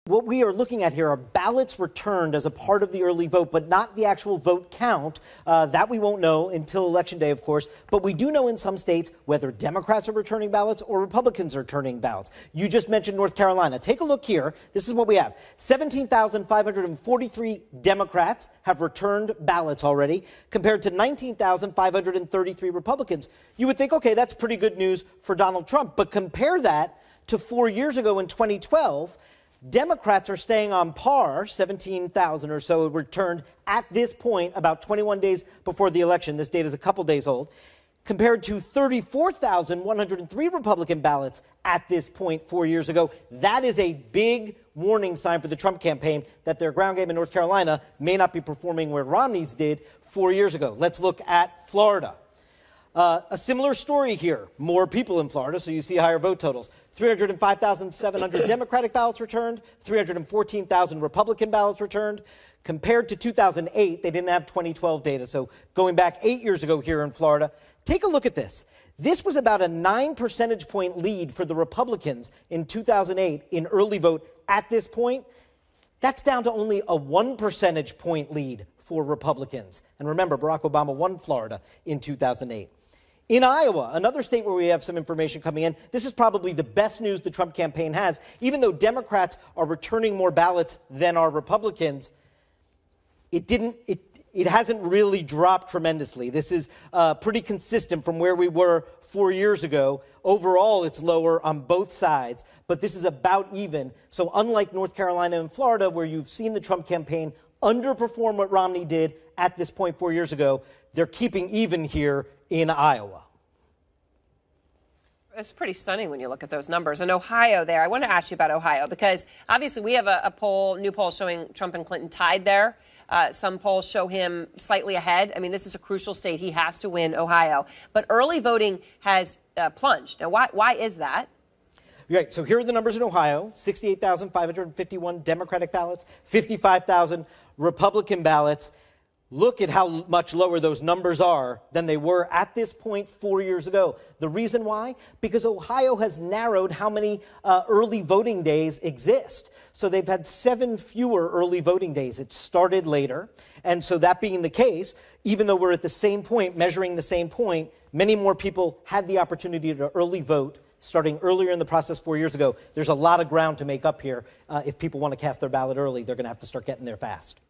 what we are looking at here are ballots returned as a part of the early vote, but not the actual vote count. That we won't know until Election Day, of course. But we do know in some states whether Democrats are returning ballots or Republicans are returning ballots. You just mentioned North Carolina. Take a look here. This is what we have. 17,543 Democrats have returned ballots already, compared to 19,533 Republicans. You would think, okay, that's pretty good news for Donald Trump. But compare that to 4 years ago in 2012. Democrats are staying on par, 17,000 or so returned at this point, about 21 days before the election. This data is a couple days old, compared to 34,103 Republican ballots at this point 4 years ago. That is a big warning sign for the Trump campaign that their ground game in North Carolina may not be performing where Romney's did 4 years ago. Let's look at Florida. A similar story here. More people in Florida, so you see higher vote totals. 305,700 Democratic ballots returned, 314,000 Republican ballots returned. Compared to 2008, they didn't have 2012 data, so going back 8 years ago here in Florida. Take a look at this. This was about a 9 percentage point lead for the Republicans in 2008 in early vote at this point. That's down to only a 1 percentage point lead for Republicans. And remember, Barack Obama won Florida in 2008. In Iowa, another state where we have some information coming in, this is probably the best news the Trump campaign has. Even though Democrats are returning more ballots than are Republicans, it hasn't really dropped tremendously. This is pretty consistent from where we were 4 years ago. Overall, it's lower on both sides, but this is about even. So unlike North Carolina and Florida, where you've seen the Trump campaign underperform what Romney did at this point 4 years ago, they're keeping even here in Iowa. It's pretty stunning when you look at those numbers. In Ohio there, I want to ask you about Ohio, because obviously we have a new poll showing Trump and Clinton tied there. Some polls show him slightly ahead. I mean, this is a crucial state. He has to win Ohio. But early voting has plunged. Now, why is that? Right, so here are the numbers in Ohio. 68,551 Democratic ballots, 55,000 Republican ballots. Look at how much lower those numbers are than they were at this point 4 years ago. The reason why? Because Ohio has narrowed how many early voting days exist. So they've had 7 fewer early voting days. It started later. And so that being the case, even though we're at the same point, measuring the same point, many more people had the opportunity to early vote starting earlier in the process 4 years ago. There's a lot of ground to make up here. If people want to cast their ballot early, they're going to have to start getting there fast.